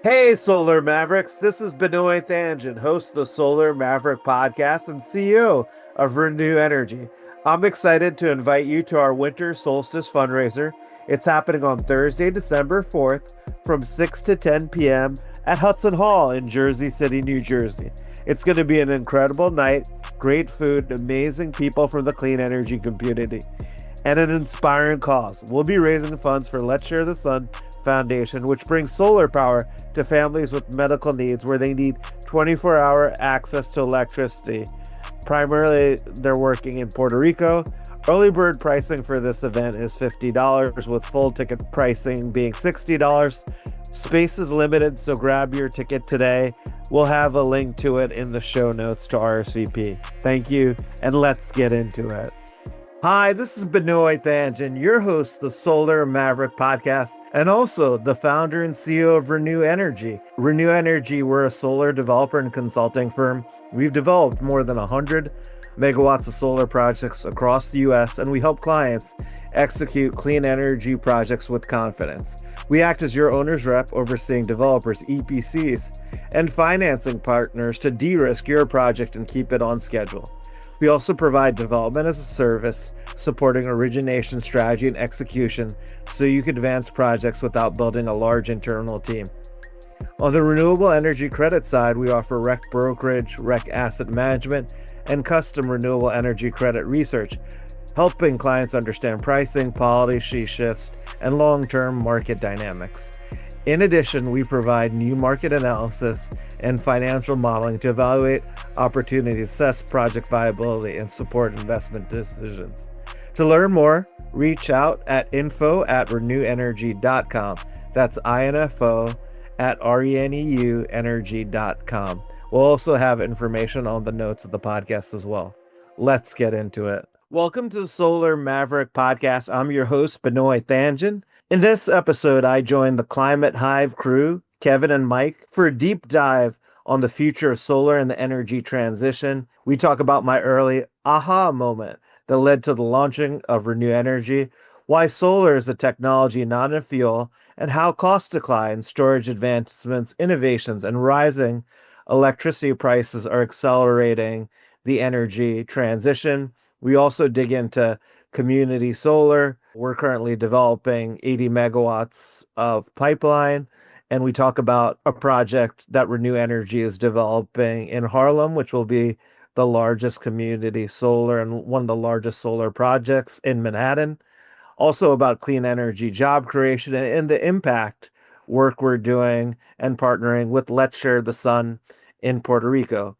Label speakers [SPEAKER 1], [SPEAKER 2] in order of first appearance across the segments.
[SPEAKER 1] Hey, Solar Mavericks. This is Benoy Thanjan, host of the Solar Maverick Podcast and CEO of Renewable Energy. I'm excited to invite you to our winter solstice fundraiser. It's happening on Thursday, December 4th from 6 to 10 p.m. at Hudson Hall in Jersey City, New Jersey. It's going to be an incredible night, great food, amazing people from the clean energy community, and an inspiring cause. We'll be raising funds for Let's Share the Sun Foundation, which brings solar power to families with medical needs where they need 24-hour access to electricity. Primarily, they're working in Puerto Rico. Early bird pricing for this event is $50, with full ticket pricing being $60. Space is limited, so grab your ticket today. We'll have a link to it in the show notes to RSVP. Thank you, and let's get into it. Hi, this is Benoy Thanjan, your host of the Solar Maverick Podcast, and also the founder and CEO of Renewable Energy. Renewable Energy, we're a solar developer and consulting firm. We've developed more than 100 megawatts of solar projects across the U.S., and we help clients execute clean energy projects with confidence. We act as your owner's rep, overseeing developers, EPCs, and financing partners to de-risk your project and keep it on schedule. We also provide development as a service, supporting origination strategy and execution so you can advance projects without building a large internal team. On the renewable energy credit side, we offer REC brokerage, REC asset management, and custom renewable energy credit research, helping clients understand pricing, policy shifts, and long-term market dynamics. In addition, we provide new market analysis and financial modeling to evaluate opportunities, assess project viability, and support investment decisions. To learn more, reach out at info@reneuenergy.com. That's info at reneuenergy.com. We'll also have information on the notes of the podcast as well. Let's get into it. Welcome to the Solar Maverick Podcast. I'm your host, Benoy Thanjan. In this episode, I joined the Climate Hive crew, Kevin and Mike, for a deep dive on the future of solar and the energy transition. We talk about my early aha moment that led to the launching of Renewable Energy, why solar is a technology, not a fuel, and how cost decline, storage advancements, innovations, and rising electricity prices are accelerating the energy transition. We also dig into community solar. We're currently developing 80 megawatts of pipeline, and we talk about a project that Renewable Energy is developing in Harlem, which will be the largest community solar and one of the largest solar projects in Manhattan. Also about clean energy job creation and the impact work we're doing and partnering with Let's Share the Sun in Puerto Rico.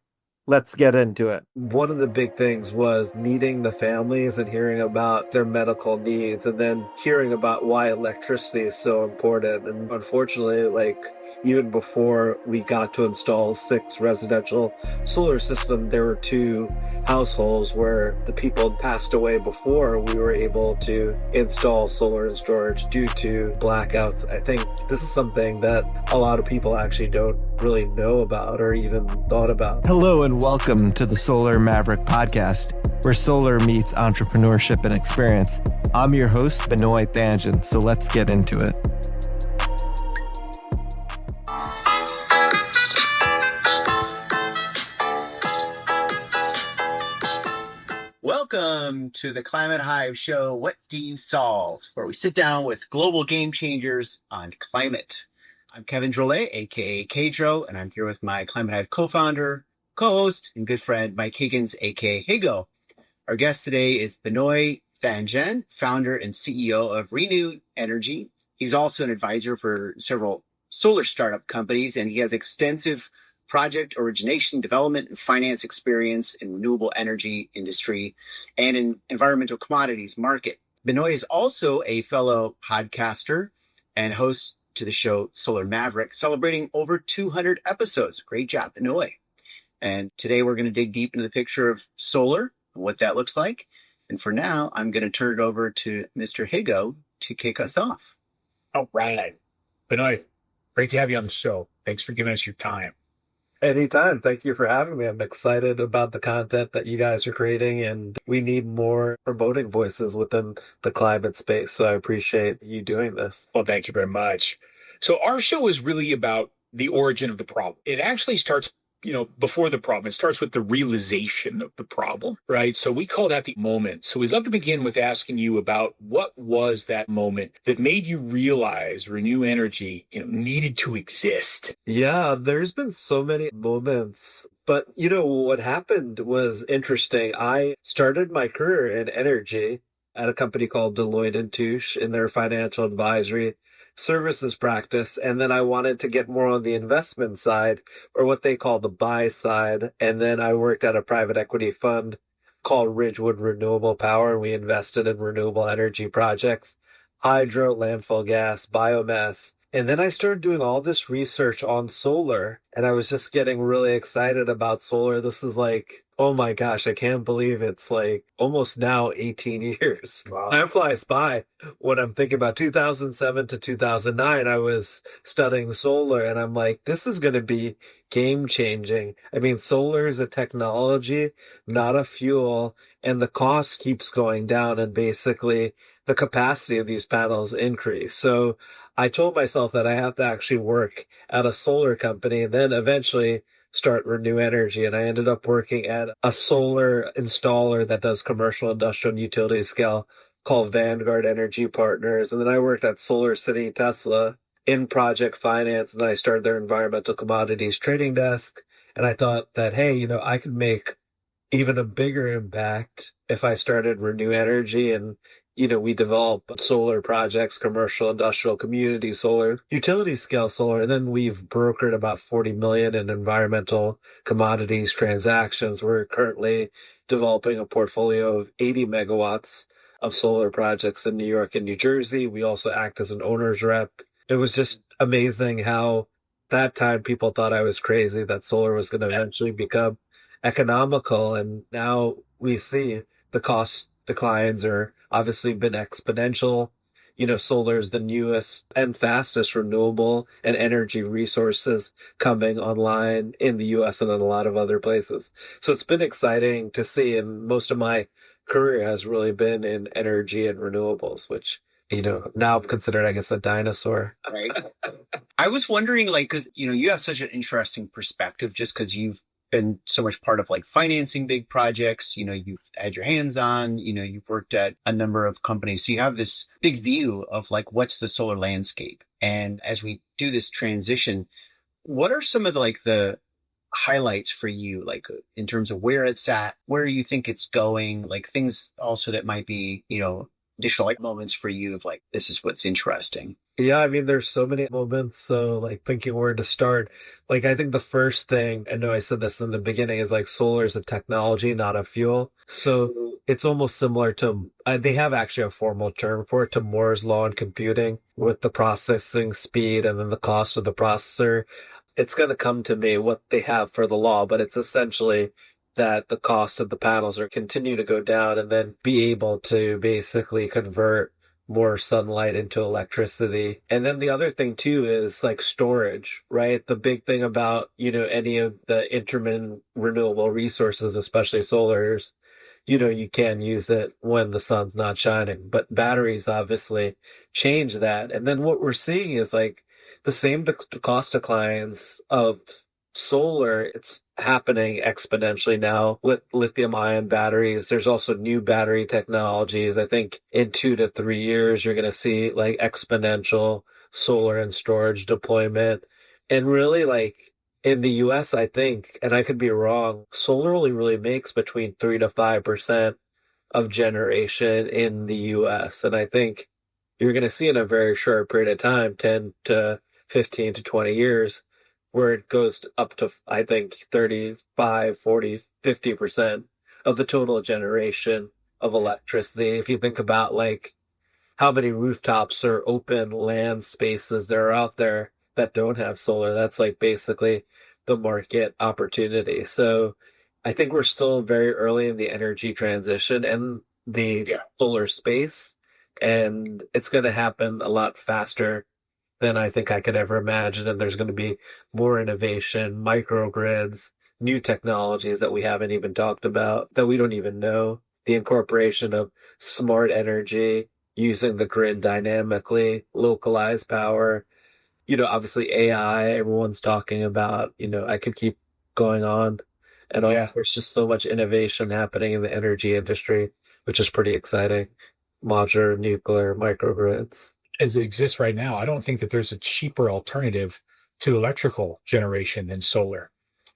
[SPEAKER 1] Let's get into it. One of the big things was meeting the families and hearing about their medical needs, and then hearing about why electricity is so important. And unfortunately, even before we got to install 6 residential solar systems, there were 2 households where the people passed away before we were able to install solar and storage due to blackouts. I think this is something that a lot of people actually don't really know about or even thought about.
[SPEAKER 2] Hello and welcome to the Solar Maverick Podcast, where solar meets entrepreneurship and experience. I'm your host, Benoy Thanjan, so let's get into it.
[SPEAKER 3] Welcome to the Climate Hive show, What Do You Solve?, where we sit down with global game changers on climate. I'm Kevin Drolet, aka Kadro, and I'm here with my Climate Hive co-founder, co-host, and good friend, Mike Higgins, aka Higo. Our guest today is Benoy Thanjan, founder and CEO of Renewable Energy. He's also an advisor for several solar startup companies, and he has extensive project origination, development, and finance experience in renewable energy industry and in environmental commodities market. Benoy is also a fellow podcaster and host to the show Solar Maverick, celebrating over 200 episodes. Great job, Benoy. And today we're going to dig deep into the picture of solar and what that looks like. And for now, I'm going to turn it over to Mr. Higo to kick us off.
[SPEAKER 4] All right. Benoy, great to have you on the show. Thanks for giving us your time.
[SPEAKER 1] Anytime. Thank you for having me. I'm excited about the content that you guys are creating, and we need more promoting voices within the climate space. So I appreciate you doing this.
[SPEAKER 4] Well, thank you very much. So our show is really about the origin of the problem. It actually starts, before the problem. It starts with the realization of the problem, right? So we call that the moment. So we'd love to begin with asking you about what was that moment that made you realize Renew Energy, needed to exist?
[SPEAKER 1] Yeah, there's been so many moments. But what happened was interesting. I started my career in energy at a company called Deloitte and Touche in their financial advisory services practice. And then I wanted to get more on the investment side, or what they call the buy side. And then I worked at a private equity fund called Ridgewood Renewable Power. And we invested in renewable energy projects, hydro, landfill gas, biomass. And then I started doing all this research on solar, and I was just getting really excited about solar. This is like, oh my gosh, I can't believe it's like almost now 18 years.
[SPEAKER 4] Wow.
[SPEAKER 1] Time flies by when I'm thinking about 2007 to 2009. I was studying solar, and I'm like, this is going to be game changing. I mean, solar is a technology, not a fuel, and the cost keeps going down, and basically the capacity of these panels increase. So I told myself that I have to actually work at a solar company and then eventually start Renew Energy. And I ended up working at a solar installer that does commercial, industrial, and utility scale called Vanguard Energy Partners. And then I worked at Solar City Tesla in project finance, and I started their environmental commodities trading desk. And I thought that, hey, I could make even a bigger impact if I started Renew Energy. And we develop solar projects, commercial, industrial, community solar, utility scale solar, and then we've brokered about 40 million in environmental commodities transactions. We're currently developing a portfolio of 80 megawatts of solar projects in New York and New Jersey. We also act as an owner's rep. It was just amazing how that time people thought I was crazy, that solar was going to eventually become economical. And now we see the cost declines are obviously been exponential. Solar is the newest and fastest renewable and energy resources coming online in the US and in a lot of other places. So it's been exciting to see. And most of my career has really been in energy and renewables, which, now I'm considered, I guess, a dinosaur.
[SPEAKER 3] Right. I was wondering, because, you have such an interesting perspective just because you've been so much part of financing big projects, you've had your hands on, you've worked at a number of companies. So you have this big view of what's the solar landscape. And as we do this transition, what are some of the highlights for you, in terms of where it's at, where you think it's going, things also that might be, additional moments for you of this is what's interesting.
[SPEAKER 1] Yeah, I mean, there's so many moments. So thinking where to start, I think the first thing, I know I said this in the beginning, is solar is a technology, not a fuel. So it's almost similar to, they have actually a formal term for it, to Moore's law in computing, with the processing speed and then the cost of the processor. It's going to come to me what they have for the law, but it's essentially that the cost of the panels are continue to go down and then be able to basically convert more sunlight into electricity. And then the other thing too is storage, right? The big thing about, any of the intermittent renewable resources, especially solars, you can use it when the sun's not shining, but batteries obviously change that. And then what we're seeing is the same cost declines of solar, it's happening exponentially now with lithium ion batteries. There's also new battery technologies. I think in 2 to 3 years, you're going to see exponential solar and storage deployment. And really in the US, I think, and I could be wrong, solar only really makes between 3 to 5% of generation in the US. And I think you're going to see in a very short period of time, 10 to 15 to 20 years, where it goes up to, I think, 35, 40, 50% of the total generation of electricity. If you think about how many rooftops or open land spaces there are out there that don't have solar, that's basically the market opportunity. So I think we're still very early in the energy transition and the solar space, and it's going to happen a lot faster than I think I could ever imagine. And there's going to be more innovation, microgrids, new technologies that we haven't even talked about, that we don't even know. The incorporation of smart energy, using the grid dynamically, localized power,
[SPEAKER 5] obviously AI, everyone's talking about, I could keep going on and on.
[SPEAKER 4] Yeah.
[SPEAKER 5] There's just so much innovation happening in the energy industry, which is pretty exciting. Modular, nuclear, microgrids.
[SPEAKER 4] As it exists right now, I don't think that there's a cheaper alternative to electrical generation than solar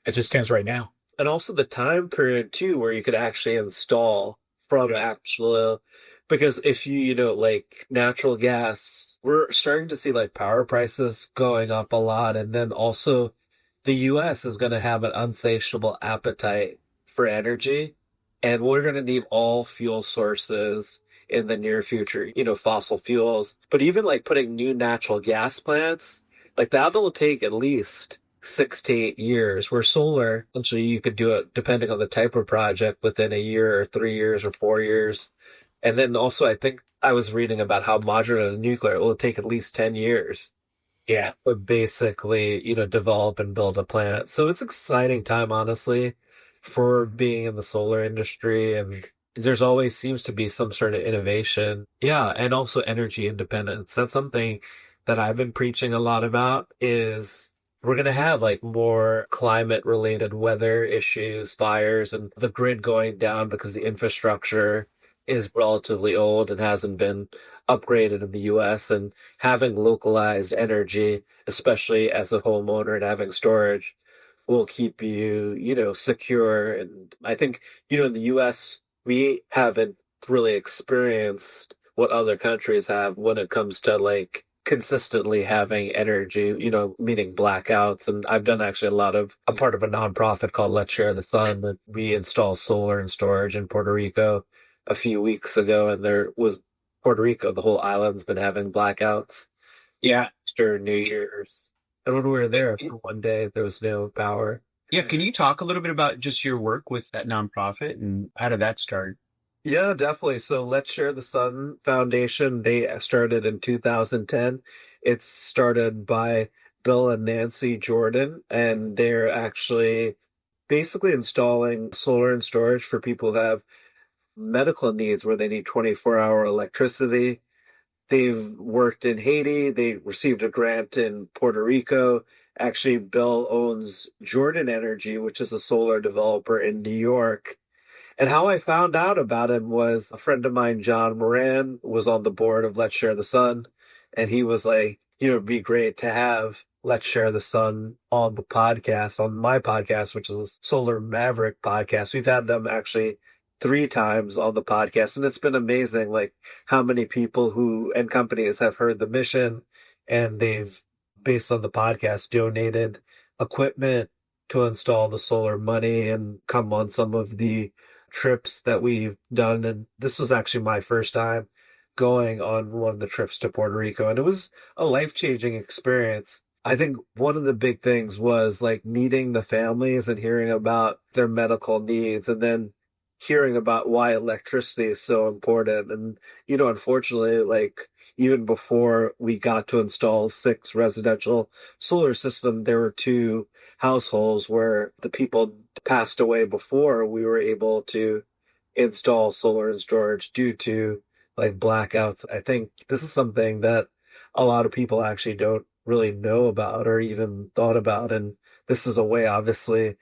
[SPEAKER 4] as it stands right now.
[SPEAKER 5] And also the time period too, where you could actually install from actual, because if like natural gas, we're starting to see like power prices going up a lot. And then also the US is going to have an unsatiable appetite for energy. And we're going to need all fuel sources in the near future, fossil fuels. But even like putting new natural gas plants, like that'll take at least 6 to 8 years, where solar, essentially you could do it depending on the type of project within a year or 3 years or 4 years. And then also I think I was reading about how modular nuclear will take at least 10 years.
[SPEAKER 4] Yeah.
[SPEAKER 5] But basically, develop and build a plant. So it's exciting time, honestly, for being in the solar industry. And there's always seems to be some sort of innovation. Yeah. And also energy independence. That's something that I've been preaching a lot about is we're going to have like more climate related weather issues, fires, and the grid going down because the infrastructure is relatively old and hasn't been upgraded in the US, and having localized energy, especially as a homeowner and having storage, will keep you, secure. And I think, in the US, we haven't really experienced what other countries have when it comes to like consistently having energy, meaning blackouts. And I've done actually I'm part of a nonprofit called Let's Share the Sun, that we install solar and storage in Puerto Rico a few weeks ago. And there was Puerto Rico, the whole island's been having blackouts.
[SPEAKER 3] Yeah.
[SPEAKER 5] During New Year's. And when we were there for one day, there was no power.
[SPEAKER 3] Yeah. Can you talk a little bit about just your work with that nonprofit and how did that start?
[SPEAKER 5] Yeah, definitely. So Let's Share the Sun Foundation, they started in 2010. It's started by Bill and Nancy Jordan, and they're actually basically installing solar and storage for people who have medical needs where they need 24-hour electricity. They've worked in Haiti. They received a grant in Puerto Rico. Actually, Bill owns Jordan Energy, which is a solar developer in New York. And how I found out about him was a friend of mine, John Moran, was on the board of Let's Share the Sun. And he was like, it'd be great to have Let's Share the Sun on the podcast, on my podcast, which is a Solar Maverick podcast. We've had them actually 3 times on the podcast, and it's been amazing, like how many people and companies have heard the mission, and they've, based on the podcast, donated equipment to install the solar money and come on some of the trips that we've done. And this was actually my first time going on one of the trips to Puerto Rico, and it was a life-changing experience. I think one of the big things was like meeting the families and hearing about their medical needs, and then hearing about why electricity is so important. And, unfortunately, like even before we got to install 6 residential solar system, there were 2 households where the people passed away before we were able to install solar and storage due to like blackouts. I think this is something that a lot of people actually don't really know about or even thought about. And this is a way, obviously,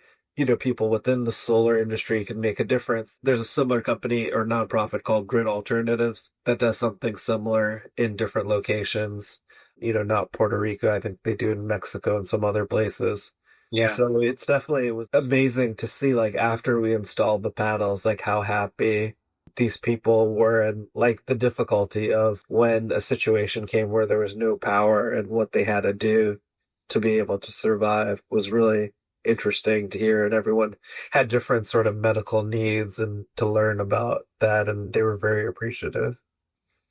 [SPEAKER 5] people within the solar industry can make a difference. There's a similar company or nonprofit called Grid Alternatives that does something similar in different locations. Not Puerto Rico. I think they do in Mexico and some other places.
[SPEAKER 3] Yeah.
[SPEAKER 5] So it was amazing to see, like, after we installed the panels, like how happy these people were, and like the difficulty of when a situation came where there was no power and what they had to do to be able to survive was really interesting to hear. And everyone had different sort of medical needs, and to learn about that, and they were very appreciative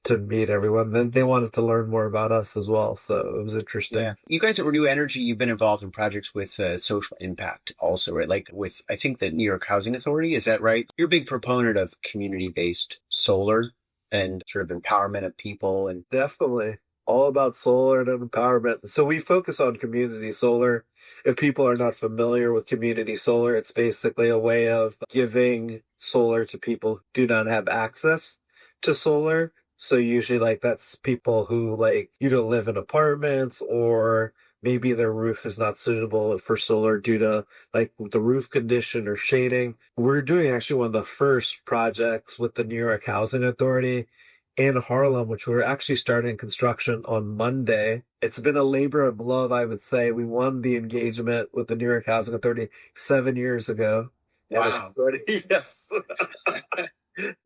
[SPEAKER 5] to meet everyone. Then they wanted to learn more about us as well, so it was interesting.
[SPEAKER 3] Yeah. You guys at Renew Energy, you've been involved in projects with social impact also, right? Like with, I think, the New York Housing Authority, is that right? You're a big proponent of community-based solar and sort of empowerment of people. And
[SPEAKER 5] Definitely all about solar and empowerment. So we focus on community solar. If people are not familiar with community solar, it's basically a way of giving solar to people who do not have access to solar. So usually like that's people who like, live in apartments, or maybe their roof is not suitable for solar due to like the roof condition or shading. We're doing actually one of the first projects with the New York Housing Authority in Harlem, which we're actually starting construction on Monday. It's been a labor of love, I would say. We won the engagement with the New York Housing Authority 7 years ago.
[SPEAKER 3] Wow.
[SPEAKER 5] Yes.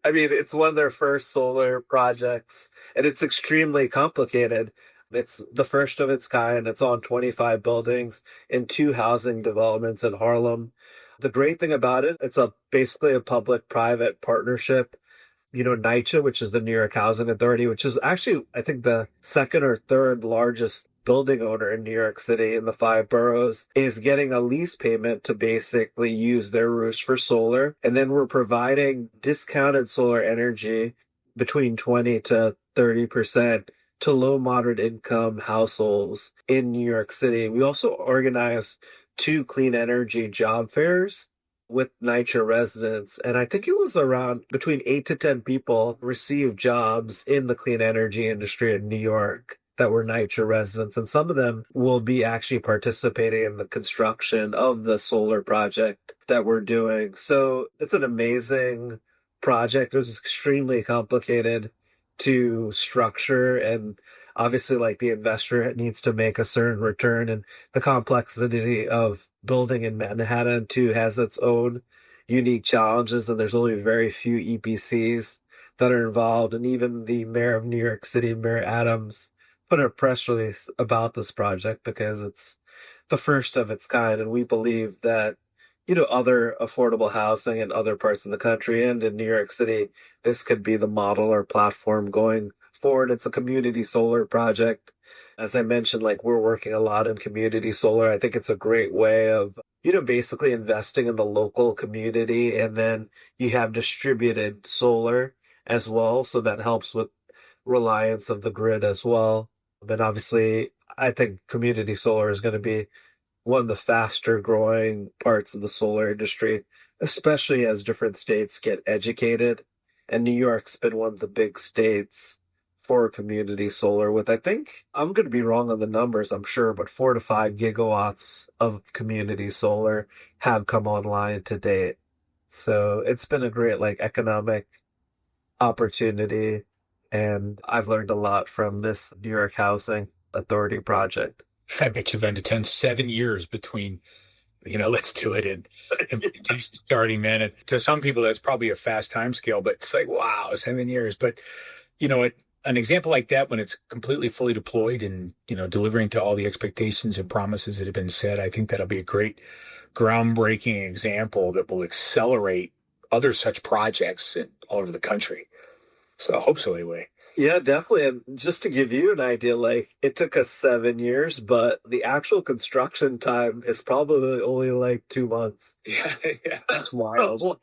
[SPEAKER 5] I mean, it's one of their first solar projects, and it's extremely complicated. It's the first of its kind. It's on 25 buildings in 2 housing developments in Harlem. The great thing about it, it's basically a public-private partnership. NYCHA, which is the New York Housing Authority, which is actually, I think, the second or third largest building owner in New York City in the 5 boroughs, is getting a lease payment to basically use their roofs for solar. And then we're providing discounted solar energy between 20 to 30% to low moderate income households in New York City. We also organize 2 clean energy job fairs with NYCHA residents. And I think it was around between 8 to 10 people received jobs in the clean energy industry in New York that were NYCHA residents. And some of them will be actually participating in the construction of the solar project that we're doing. So it's an amazing project. It was extremely complicated to structure, and obviously like the investor needs to make a certain return, and the complexity of building in Manhattan too has its own unique challenges, and there's only very few EPCs that are involved. And even the mayor of New York City, Mayor Adams, put a press release about this project because it's the first of its kind, and we believe that other affordable housing in other parts of the country and in New York City, this could be the model or platform going forward. It's a community solar project. As I mentioned, like we're working a lot in community solar. I think it's a great way of, basically investing in the local community, and then you have distributed solar as well. So that helps with reliance of the grid as well. But obviously, I think community solar is going to be one of the faster growing parts of the solar industry, especially as different states get educated. And New York's been one of the big states for community solar with, I think, I'm going to be wrong on the numbers, I'm sure, but 4 to 5 gigawatts of community solar have come online to date. So it's been a great economic opportunity. And I've learned a lot from this New York Housing Authority project.
[SPEAKER 4] I bet you've been to 7 years between, let's do it and starting, man. And to some people, that's probably a fast time scale, but it's like, wow, 7 years. But, an example like that, when it's completely fully deployed and, delivering to all the expectations and promises that have been set, I think that'll be a great groundbreaking example that will accelerate other such projects all over the country. So I hope so anyway.
[SPEAKER 5] Yeah, definitely. And just to give you an idea, it took us 7 years, but the actual construction time is probably only 2 months.
[SPEAKER 4] Yeah.
[SPEAKER 3] That's wild.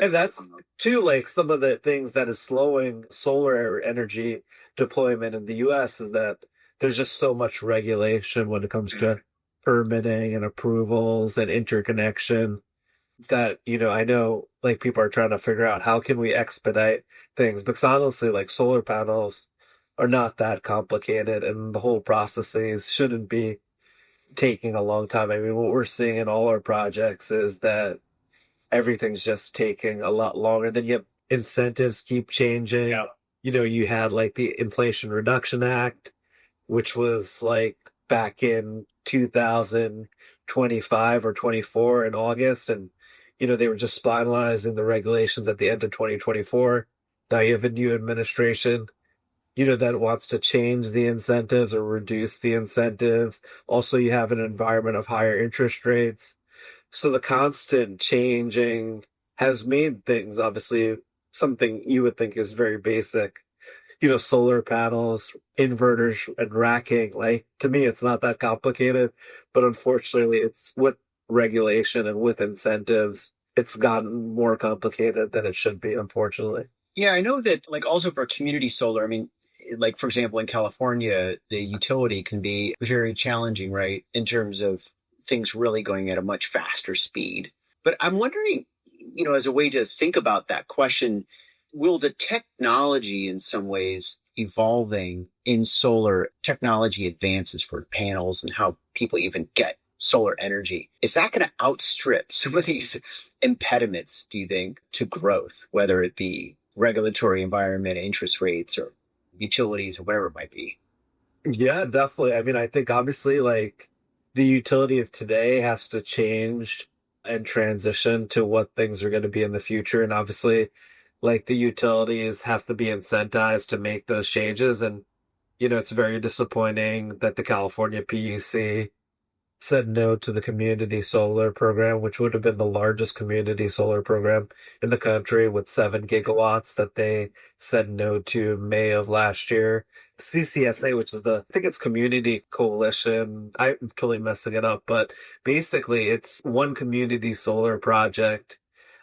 [SPEAKER 5] And that's too, some of the things that is slowing solar energy deployment in the US is that there's just so much regulation when it comes to permitting and approvals and interconnection that, I know people are trying to figure out how can we expedite things, because honestly, solar panels are not that complicated, and the whole processes shouldn't be taking a long time. I mean, what we're seeing in all our projects is that everything's just taking a lot longer. Then you have incentives keep changing.
[SPEAKER 4] Yeah.
[SPEAKER 5] You had the Inflation Reduction Act, which was back in 2025 or 24 in August, and they were just finalizing the regulations at the end of 2024. Now you have a new administration, that wants to change the incentives or reduce the incentives. Also, you have an environment of higher interest rates. So the constant changing has made things, obviously, something you would think is very basic. Solar panels, inverters, and racking. To me, it's not that complicated, but unfortunately, it's with regulation and with incentives, it's gotten more complicated than it should be, unfortunately.
[SPEAKER 3] Yeah, I know that also for community solar, I mean, for example, in California, the utility can be very challenging, right? In terms of things really going at a much faster speed. But I'm wondering, as a way to think about that question, will the technology in some ways evolving in solar technology advances for panels and how people even get solar energy, is that going to outstrip some of these impediments, do you think, to growth, whether it be regulatory environment, interest rates, or utilities, or whatever it might be?
[SPEAKER 5] Yeah, definitely. I mean, I think obviously like the utility of today has to change and transition to what things are going to be in the future. And obviously, like the utilities have to be incentivized to make those changes. And, it's very disappointing that the California PUC said no to the community solar program, which would have been the largest community solar program in the country with 7 gigawatts that they said no to May of last year. CCSA, which is I think it's Community Coalition. I'm totally messing it up, but basically it's one community solar project,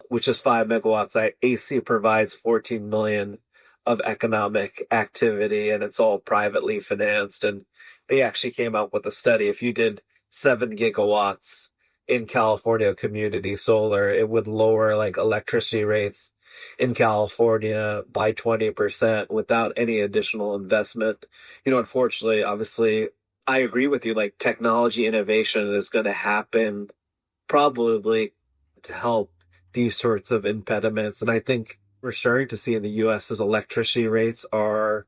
[SPEAKER 5] which is 5 megawatts. AC provides 14 million of economic activity, and it's all privately financed. And they actually came out with a study. If you did 7 gigawatts in California community solar, it would lower like electricity rates in California by 20% without any additional investment. Unfortunately, obviously, I agree with you, like technology innovation is going to happen probably to help these sorts of impediments. And I think we're starting to see in the US as electricity rates are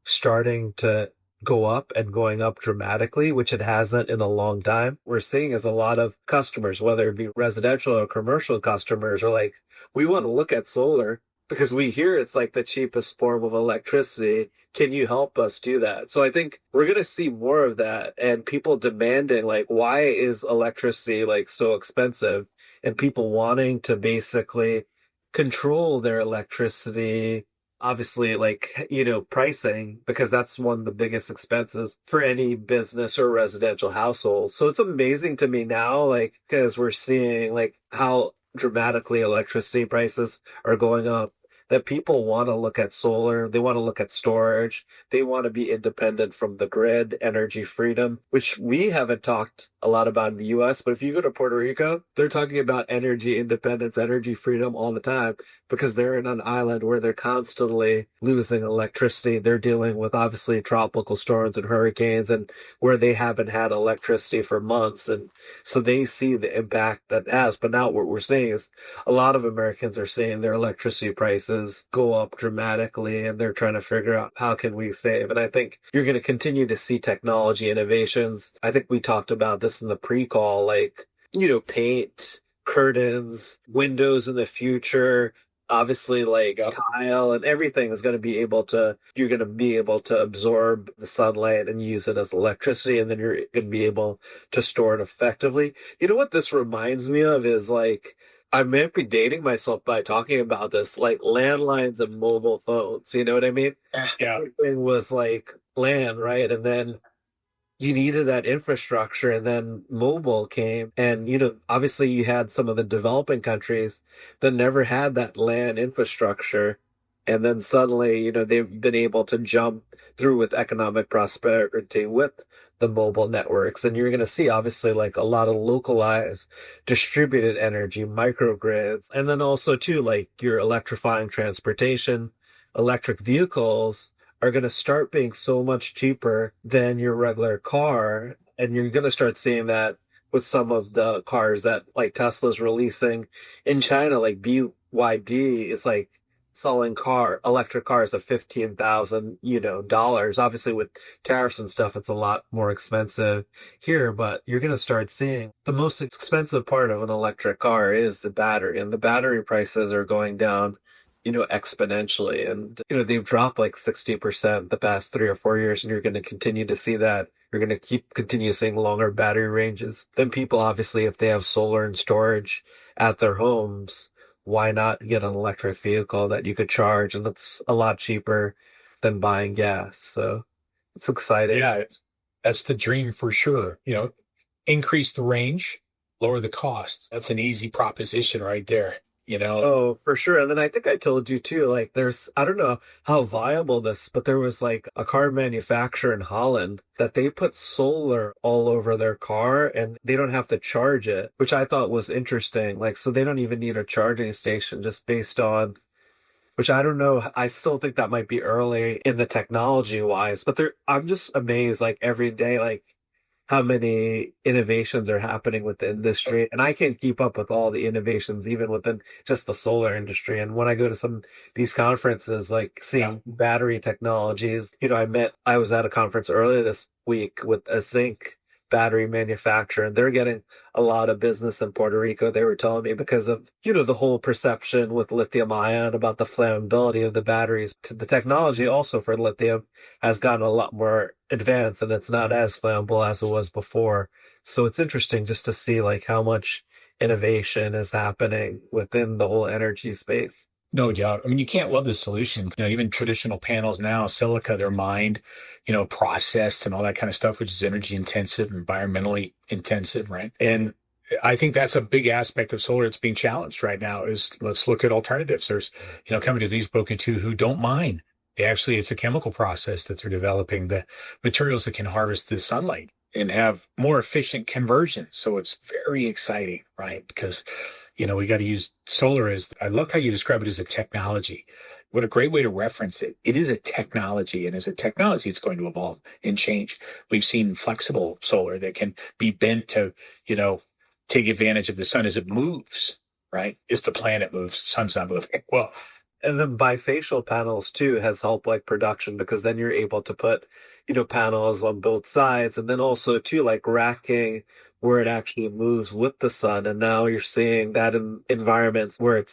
[SPEAKER 5] starting to go up and going up dramatically, which it hasn't in a long time. We're seeing as a lot of customers, whether it be residential or commercial customers, are like, we want to look at solar because we hear it's like the cheapest form of electricity. Can you help us do that? So I think we're going to see more of that and people demanding like, why is electricity like so expensive? And people wanting to basically control their electricity, obviously like, pricing, because that's one of the biggest expenses for any business or residential household. So it's amazing to me now, like, because we're seeing like how dramatically electricity prices are going up, that people want to look at solar, they want to look at storage, they want to be independent from the grid, energy freedom, which we haven't talked a lot about in the US, but if you go to Puerto Rico, they're talking about energy independence, energy freedom all the time because they're in an island where they're constantly losing electricity. They're dealing with obviously tropical storms and hurricanes and where they haven't had electricity for months. And so they see the impact that has. But now what we're seeing is a lot of Americans are seeing their electricity prices go up dramatically and they're trying to figure out how can we save. And I think you're going to continue to see technology innovations. I think we talked about this in the pre-call, like, paint, curtains, windows in the future, obviously like tile and everything is going to be you're going to be able to absorb the sunlight and use it as electricity. And then you're going to be able to store it effectively. You know what this reminds me of is like, I might be dating myself by talking about this, like landlines and mobile phones. You know what I mean?
[SPEAKER 4] Yeah.
[SPEAKER 5] Everything was like land, right? And then you needed that infrastructure, and then mobile came. And, obviously you had some of the developing countries that never had that land infrastructure. And then suddenly, they've been able to jump through with economic prosperity with the mobile networks. And you're going to see obviously like a lot of localized distributed energy, microgrids. And then also too, like your electrifying transportation, electric vehicles are going to start being so much cheaper than your regular car. And you're going to start seeing that with some of the cars that like Tesla's releasing in China, like BYD is like selling electric cars at $15,000, dollars. Obviously with tariffs and stuff, it's a lot more expensive here, but you're going to start seeing the most expensive part of an electric car is the battery, and the battery prices are going down exponentially. And, they've dropped like 60% the past 3 or 4 years. And you're going to continue to see that. You're going to continue seeing longer battery ranges. Then people, obviously, if they have solar and storage at their homes, why not get an electric vehicle that you could charge? And that's a lot cheaper than buying gas. So it's exciting.
[SPEAKER 4] Yeah, that's the dream for sure. Increase the range, lower the cost. That's an easy proposition right there.
[SPEAKER 5] Oh, for sure. And then I think I told you too, like I don't know how viable but there was like a car manufacturer in Holland that they put solar all over their car and they don't have to charge it, which I thought was interesting. Like, so they don't even need a charging station just based on which I don't know. I still think that might be early in the technology wise, but I'm just amazed like every day, like how many innovations are happening with the industry. And I can't keep up with all the innovations, even within just the solar industry. And when I go to some these conferences, like seeing battery technologies, I was at a conference earlier this week with a zinc battery manufacturer, and they're getting a lot of business in Puerto Rico. They were telling me because of, the whole perception with lithium ion about the flammability of the batteries. The technology also for lithium has gotten a lot more advanced, and it's not as flammable as it was before. So it's interesting just to see like how much innovation is happening within the whole energy space.
[SPEAKER 4] No doubt. I mean, you can't love the solution. Even traditional panels now, silica, they're mined, processed and all that kind of stuff, which is energy intensive, environmentally intensive, right? And I think that's a big aspect of solar that's being challenged right now is let's look at alternatives. There's, companies we've spoken to who don't mine. It's a chemical process that they're developing, the materials that can harvest the sunlight and have more efficient conversion. So it's very exciting, right? Because we got to use solar I loved how you describe it as a technology. What a great way to reference it. It is a technology, and as a technology, it's going to evolve and change. We've seen flexible solar that can be bent to, take advantage of the sun as it moves, right? As the planet moves, the sun's not moving. Well,
[SPEAKER 5] and then bifacial panels too has helped like production, because then you're able to put, panels on both sides, and then also too like racking where it actually moves with the sun. And now you're seeing that in environments where it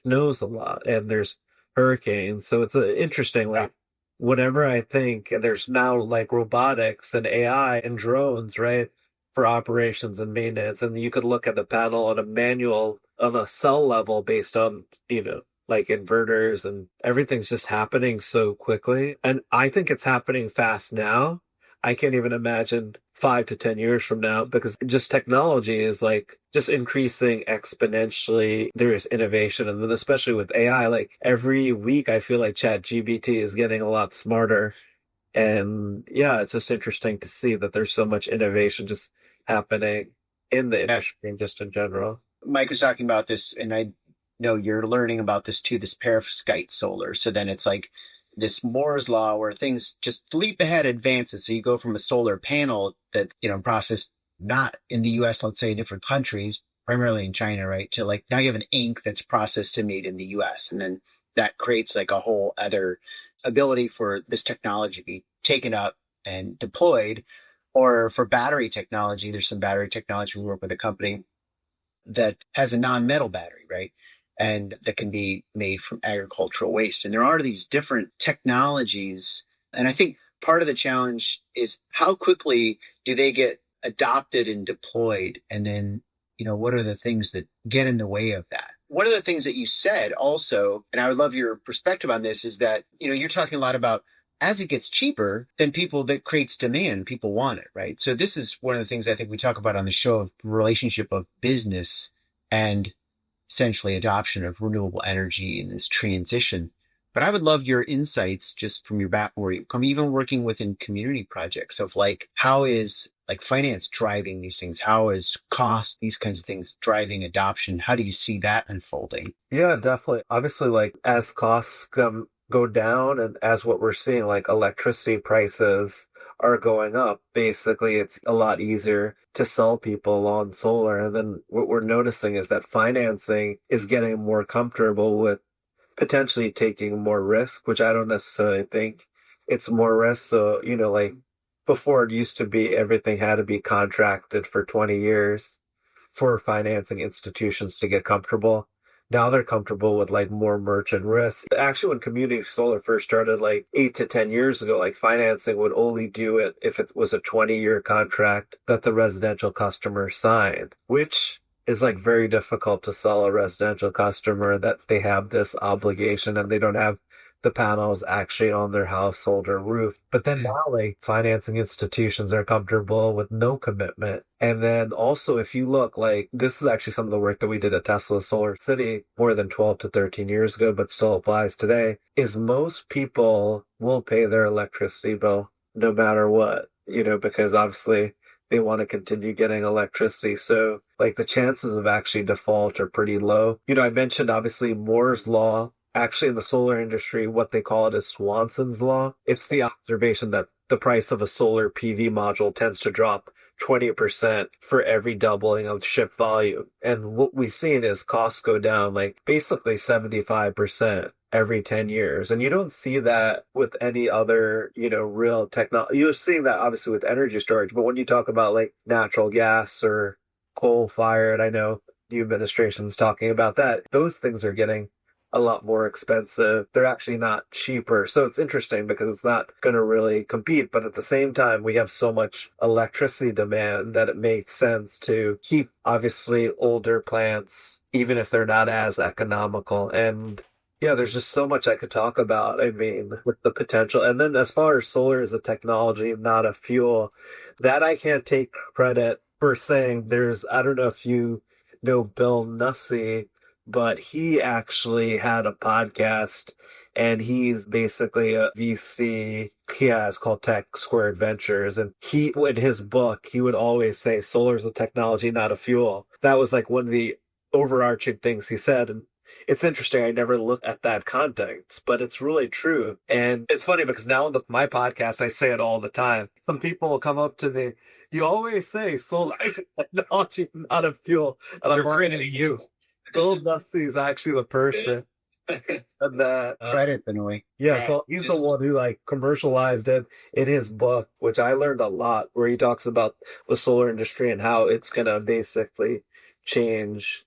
[SPEAKER 5] snows a lot and there's hurricanes. So it's interesting, like whenever I think there's now like robotics and AI and drones, right, for operations and maintenance. And you could look at the panel on a cell level based on, like inverters, and everything's just happening so quickly. And I think it's happening fast now. I can't even imagine 5 to 10 years from now, because just technology is like just increasing exponentially. There is innovation. And then especially with AI, like every week, I feel like ChatGPT is getting a lot smarter. And yeah, it's just interesting to see that there's so much innovation just happening in the industry and just in general.
[SPEAKER 3] Mike was talking about this, and I know you're learning about this too, this perovskite solar. So then it's like this Moore's law where things just leap ahead advances. So you go from a solar panel that's, processed not in the US, let's say in different countries, primarily in China, right? To like now you have an ink that's processed and made in the US. And then that creates like a whole other ability for this technology to be taken up and deployed. Or for battery technology, there's some battery technology. We work with a company that has a non-metal battery, right? And that can be made from agricultural waste. And there are these different technologies. And I think part of the challenge is how quickly do they get adopted and deployed? And then, what are the things that get in the way of that? One of the things that you said also, and I would love your perspective on this, is that, you're talking a lot about as it gets cheaper, then that creates demand. People want it, right? So this is one of the things I think we talk about on the show of relationship of business and essentially adoption of renewable energy in this transition. But I would love your insights just from your background, where you come, even working within community projects, of like, how is like finance driving these things? How is cost, these kinds of things driving adoption? How do you see that unfolding?
[SPEAKER 5] Yeah, definitely. Obviously, like as costs go down, and as what we're seeing, like electricity prices are going up, basically it's a lot easier to sell people on solar. And then what we're noticing is that financing is getting more comfortable with potentially taking more risk, which I don't necessarily think it's more risk. So, like before it used to be everything had to be contracted for 20 years for financing institutions to get comfortable. Now they're comfortable with like more merchant risk. Actually, when community solar first started like 8 to 10 years ago, like financing would only do it if it was a 20-year contract that the residential customer signed, which is like very difficult to sell a residential customer that they have this obligation and they don't have the panels actually on their household or roof. But then now like financing institutions are comfortable with no commitment. And then also if you look, like this is actually some of the work that we did at Tesla Solar City more than 12 to 13 years ago, but still applies today, is most people will pay their electricity bill no matter what, because obviously they want to continue getting electricity. So like the chances of actually default are pretty low. I mentioned obviously Moore's law actually in the solar industry, what they call it is Swanson's law. It's the observation that the price of a solar PV module tends to drop 20% for every doubling of ship volume. And what we've seen is costs go down like basically 75% every 10 years. And you don't see that with any other, real technology. You're seeing that obviously with energy storage, but when you talk about like natural gas or coal fired, I know new administration's talking about that. Those things are getting a lot more expensive. They're actually not cheaper. So it's interesting because it's not going to really compete. But at the same time, we have so much electricity demand that it makes sense to keep obviously older plants, even if they're not as economical. And yeah, there's just so much I could talk about. I mean, with the potential. And then as far as solar as a technology, not a fuel, that I can't take credit for saying. I don't know if you know Bill Nussey, but he actually had a podcast and he's basically a VC. It's called Tech Squared Ventures. And in his book, he would always say solar is a technology, not a fuel. That was like one of the overarching things he said. And it's interesting. I never looked at that context, but it's really true. And it's funny because now on my podcast, I say it all the time. Some people will come up to me. You always say solar is a technology, not a fuel. And
[SPEAKER 4] They're pointing at you.
[SPEAKER 5] Bill Nussey is actually the person. And that
[SPEAKER 3] Credit, Benoy.
[SPEAKER 5] yeah, so he's the one who like commercialized it in his book, which I learned a lot, where he talks about the solar industry and how it's gonna basically change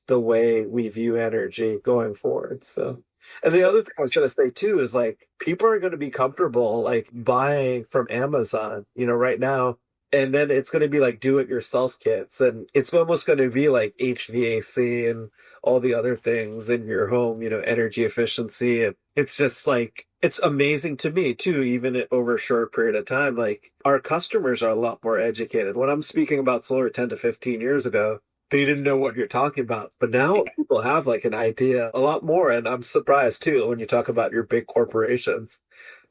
[SPEAKER 5] the way we view energy going forward. So, and the other thing I was gonna say too is like people are gonna be comfortable like buying from Amazon, right now. And then it's going to be like do-it-yourself kits. And it's almost going to be like HVAC and all the other things in your home, energy efficiency. And it's just like, it's amazing to me too, even over a short period of time. Like our customers are a lot more educated. When I'm speaking about solar 10 to 15 years ago, they didn't know what you're talking about. But now people have like an idea a lot more. And I'm surprised too, when you talk about your big corporations,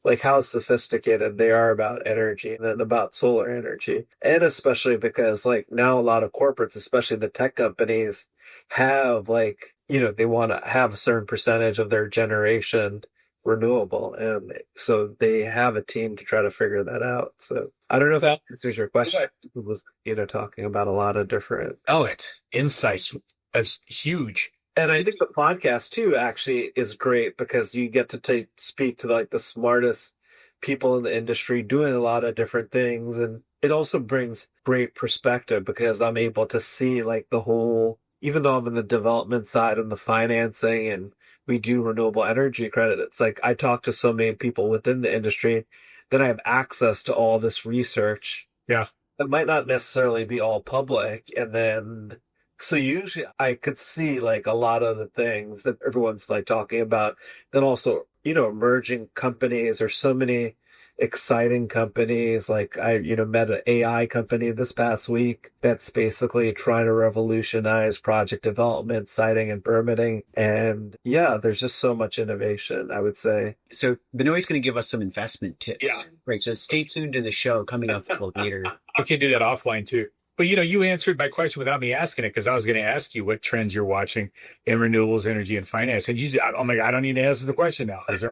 [SPEAKER 5] like how sophisticated they are about energy and about solar energy. And especially because like now a lot of corporates, especially the tech companies, have like, they want to have a certain percentage of their generation renewable. And so they have a team to try to figure that out. So I don't know if that answers your question. It was, talking about a lot of different.
[SPEAKER 4] Oh, it's insights. That's huge.
[SPEAKER 5] And I think the podcast too actually is great because you get to speak to like the smartest people in the industry doing a lot of different things. And it also brings great perspective because I'm able to see like the whole, even though I'm in the development side and the financing and we do renewable energy credit, it's like I talk to so many people within the industry that I have access to all this research.
[SPEAKER 4] Yeah.
[SPEAKER 5] That might not necessarily be all public. And then so usually I could see like a lot of the things that everyone's like talking about. Then also, emerging companies. There's so many exciting companies. Like I, met an AI company this past week that's basically trying to revolutionize project development, siting and permitting. And yeah, there's just so much innovation, I would say.
[SPEAKER 3] So Benoy's going to give us some investment tips.
[SPEAKER 4] Yeah.
[SPEAKER 3] Right. So stay tuned to the show coming up a little later.
[SPEAKER 4] We can do that offline too. But, you answered my question without me asking it because I was going to ask you what trends you're watching in renewables, energy, and finance. And you said, oh my God, I don't need to answer the question now. Is there,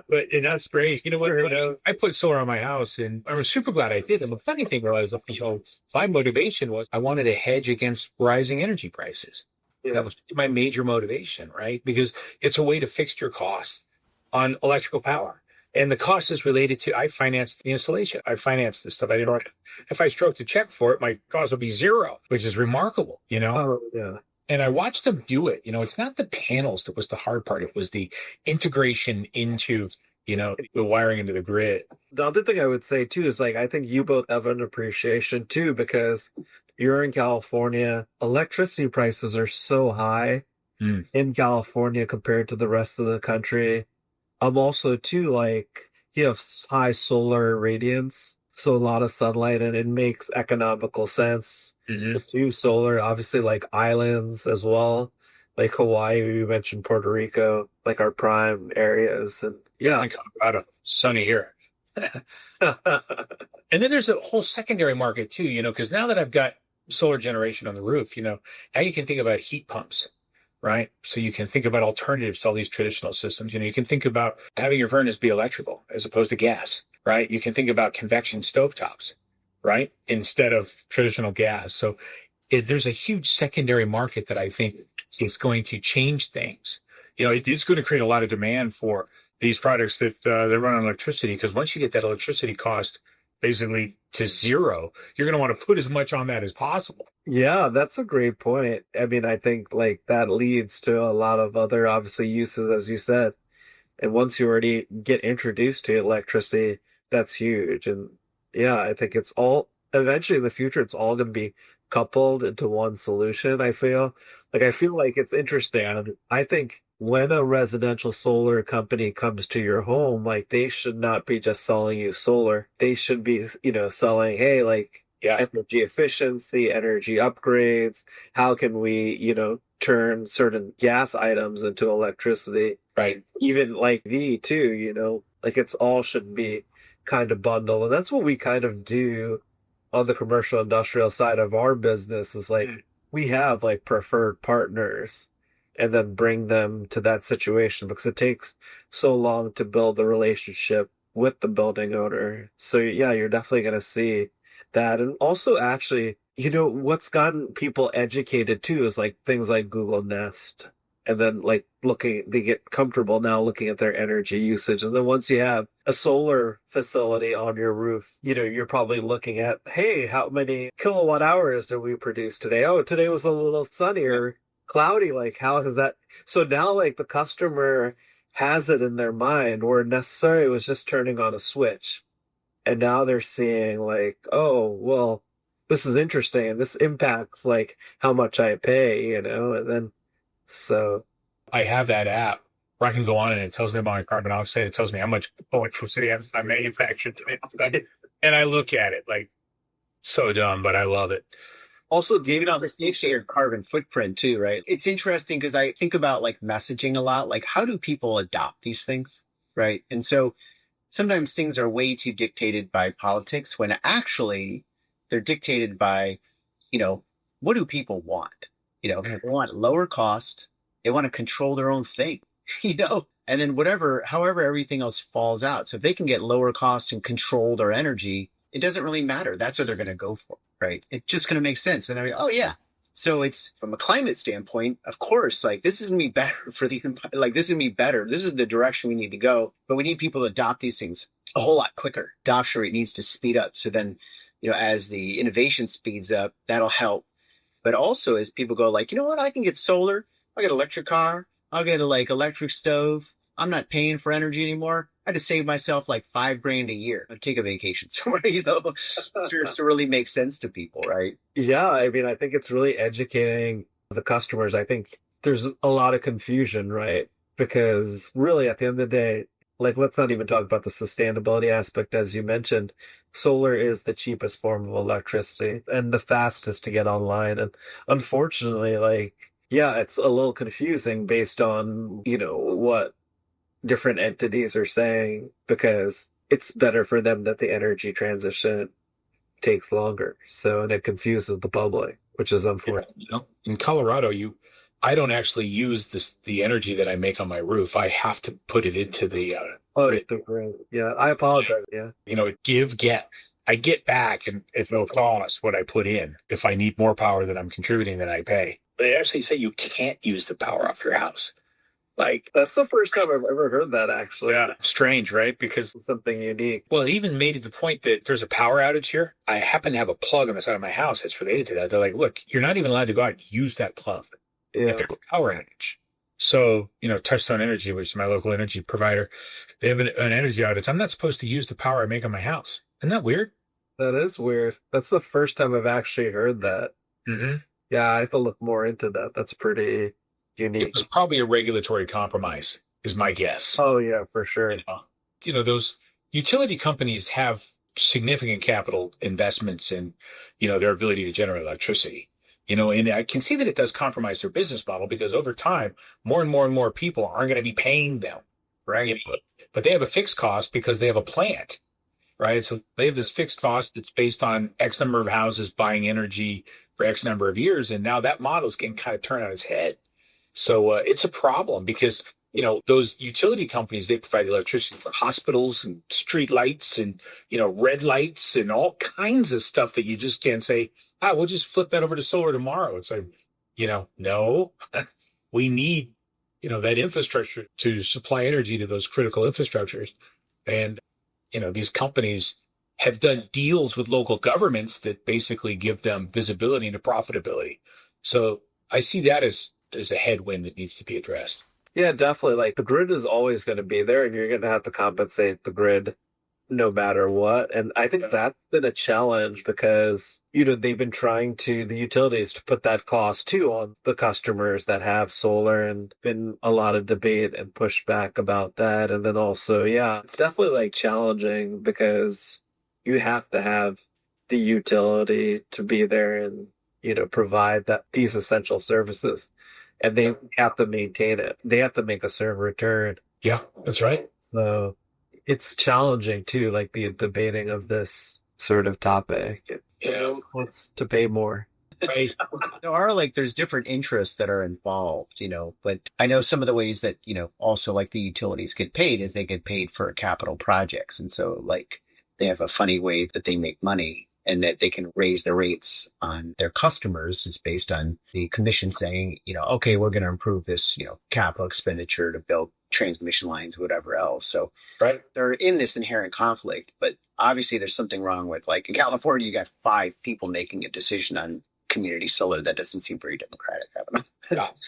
[SPEAKER 4] But and that's great. You know what? I put solar on my house and I was super glad I did. And the funny thing was, my motivation was I wanted to hedge against rising energy prices. Yeah. That was my major motivation, right? Because it's a way to fix your costs on electrical power. And the cost is related to, I financed the installation. I financed this stuff. I didn't want to, if I stroked a check for it, my cost would be zero, which is remarkable,
[SPEAKER 5] Oh, yeah.
[SPEAKER 4] And I watched them do it. It's not the panels that was the hard part. It was the integration into, the wiring into the grid.
[SPEAKER 5] The other thing I would say too is like, I think you both have an appreciation too, because you're in California. Electricity prices are so high in California compared to the rest of the country. I'm also too like you have high solar radiance, so a lot of sunlight, and it makes economical sense to do solar. Obviously, like islands as well, like Hawaii. You mentioned Puerto Rico, like our prime areas, and yeah,
[SPEAKER 4] like Colorado, sunny here. And then there's a whole secondary market too, because now that I've got solar generation on the roof, now you can think about heat pumps. right? So you can think about alternatives to all these traditional systems. You can think about having your furnace be electrical as opposed to gas, right? You can think about convection stovetops, right? Instead of traditional gas. So there's a huge secondary market that I think is going to change things. It's going to create a lot of demand for these products that run on electricity, because once you get that electricity cost basically to zero, you're going to want to put as much on that as possible.
[SPEAKER 5] Yeah, that's a great point. I mean, I think like that leads to a lot of other obviously uses, as you said. And once you already get introduced to electricity, that's huge. And yeah, I think it's all eventually in the future, it's all going to be coupled into one solution. I feel like it's interesting. I think when a residential solar company comes to your home, like they should not be just selling you solar. They should be, selling, hey, like energy efficiency, energy upgrades. How can we, turn certain gas items into electricity?
[SPEAKER 4] Right.
[SPEAKER 5] Even like too, like it's all should be kind of bundled. And that's what we kind of do on the commercial industrial side of our business is like we have like preferred partners and then bring them to that situation because it takes so long to build a relationship with the building owner. So yeah, you're definitely going to see that. And also actually, what's gotten people educated too is like things like Google Nest. And then like they get comfortable now looking at their energy usage. And then once you have a solar facility on your roof, you're probably looking at, hey, how many kilowatt hours did we produce today? Oh, today was a little sunnier, cloudy. Like, how is that? So now like the customer has it in their mind where necessarily it was just turning on a switch. And now they're seeing like, oh, well, this is interesting. And this impacts like how much I pay, and then so
[SPEAKER 4] I have that app where I can go on and it tells me about my carbon offset. It tells me how much electricity I manufactured today. And I look at it like so dumb, but I love it.
[SPEAKER 3] Also, giving out the shared carbon footprint too, right? It's interesting because I think about like messaging a lot. Like, how do people adopt these things, right? And so sometimes things are way too dictated by politics when actually they're dictated by, what do people want? They want lower cost. They want to control their own thing, and then however everything else falls out. So if they can get lower cost and control their energy, it doesn't really matter. That's what they're going to go for, right? It's just going to make sense. And they're like, oh yeah. So it's from a climate standpoint, of course, like this is going to be better for this is going to be better. This is the direction we need to go, but we need people to adopt these things a whole lot quicker. Adoption rate needs to speed up. So then, as the innovation speeds up, that'll help. But also as people go like, you know what, I can get solar. I'll get an electric car. I'll get a electric stove. I'm not paying for energy anymore. I just save myself like $5,000 a year. I'll take a vacation somewhere, just to really make sense to people, right?
[SPEAKER 5] Yeah, I mean, I think it's really educating the customers. I think there's a lot of confusion, right? Because really at the end of the day, like, let's not even talk about the sustainability aspect. As you mentioned, solar is the cheapest form of electricity and the fastest to get online. And unfortunately, it's a little confusing based on, what different entities are saying, because it's better for them that the energy transition takes longer. So, and it confuses the public, which is unfortunate.
[SPEAKER 4] In Colorado, I don't actually use the energy that I make on my roof. I have to put it into the
[SPEAKER 5] grid. Yeah, I apologize. Yeah.
[SPEAKER 4] Get. I get back, and at no cost, what I put in. If I need more power than I'm contributing, then I pay. They actually say you can't use the power off your house. Like,
[SPEAKER 5] that's the first time I've ever heard that, actually.
[SPEAKER 4] Yeah, strange, right? Because
[SPEAKER 5] something unique.
[SPEAKER 4] Well, it even made it the point that there's a power outage here. I happen to have a plug on the side of my house that's related to that. They're like, look, you're not even allowed to go out and use that plug.
[SPEAKER 5] Yeah.
[SPEAKER 4] If there's a power outage. So, Touchstone Energy, which is my local energy provider, they have an energy outage. I'm not supposed to use the power I make on my house. Isn't that weird?
[SPEAKER 5] That is weird. That's the first time I've actually heard that.
[SPEAKER 4] Mm-hmm.
[SPEAKER 5] Yeah, I have to look more into that. That's pretty unique.
[SPEAKER 4] It's probably a regulatory compromise, is my guess.
[SPEAKER 5] Oh, yeah, for sure.
[SPEAKER 4] Those utility companies have significant capital investments in, their ability to generate electricity. And I can see that it does compromise their business model because over time, more and more and more people aren't going to be paying them, right? But they have a fixed cost because they have a plant, right? So they have this fixed cost that's based on X number of houses buying energy for X number of years. And now that model is getting kind of turned on its head. So it's a problem because, those utility companies, they provide electricity for hospitals and street lights and, red lights and all kinds of stuff that you just can't say, we'll just flip that over to solar tomorrow. It's like, no, we need, that infrastructure to supply energy to those critical infrastructures. And, these companies have done deals with local governments that basically give them visibility into profitability. So I see that as a headwind that needs to be addressed.
[SPEAKER 5] Yeah, definitely. Like the grid is always going to be there and you're going to have to compensate the grid no matter what. And I think that's been a challenge because, they've been trying the utilities to put that cost too on the customers that have solar, and been a lot of debate and pushback about that. And then also, it's definitely like challenging because you have to have the utility to be there and, provide these essential services. And they have to maintain it. They have to make a certain return.
[SPEAKER 4] Yeah, that's right.
[SPEAKER 5] So it's challenging too, like the debating of this sort of topic. Wants to pay more.
[SPEAKER 4] Right.
[SPEAKER 3] There's different interests that are involved, but I know some of the ways that, also like the utilities get paid is they get paid for capital projects. And so they have a funny way that they make money, and that they can raise the rates on their customers is based on the commission saying, okay, we're going to improve this, capital expenditure to build transmission lines, whatever else. So
[SPEAKER 4] right.
[SPEAKER 3] They're in this inherent conflict, but obviously there's something wrong with, in California, you got 5 people making a decision on community solar. That doesn't seem very democratic.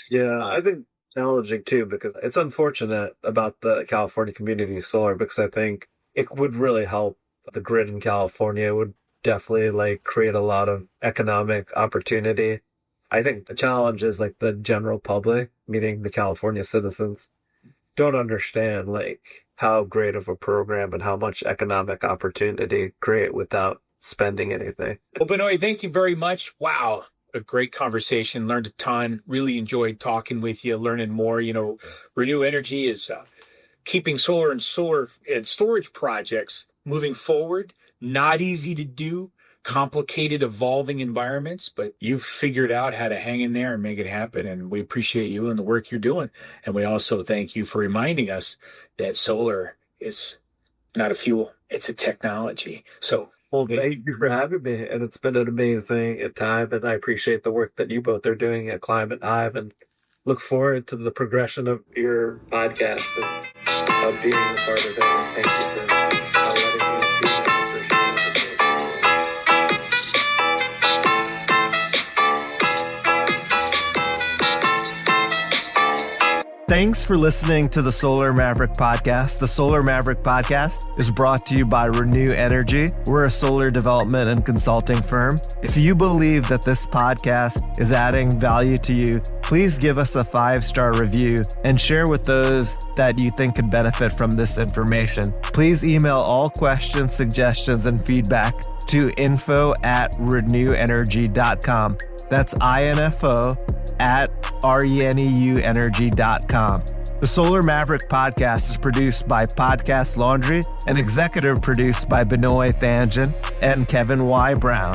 [SPEAKER 5] Yeah, I think challenging too, because it's unfortunate about the California community solar, because I think it would really help the grid in California. It would definitely create a lot of economic opportunity. I think the challenge is the general public, meaning the California citizens, don't understand how great of a program and how much economic opportunity create without spending anything.
[SPEAKER 4] Well, Benoy, thank you very much. Wow. A great conversation. Learned a ton. Really enjoyed talking with you, learning more. Reneu Energy is keeping solar and storage projects moving forward. Not easy to do, complicated, evolving environments, but you've figured out how to hang in there and make it happen. And we appreciate you and the work you're doing. And we also thank you for reminding us that solar is not a fuel, it's a technology. So,
[SPEAKER 5] well, thank you for having me. And it's been an amazing time. And I appreciate the work that you both are doing at Climate Hive, and look forward to the progression of your podcast and being a part of it. Thank you for letting me
[SPEAKER 2] Thanks for listening to the Solar Maverick Podcast. The Solar Maverick Podcast is brought to you by Reneu Energy. We're a solar development and consulting firm. If you believe that this podcast is adding value to you, please give us a 5-star review and share with those that you think could benefit from this information. Please email all questions, suggestions, and feedback to info@reneuenergy.com. That's info@reneuenergy.com. The Solar Maverick Podcast is produced by Podcast Laundry and executive produced by Benoy Thanjan and Kevin Y. Brown.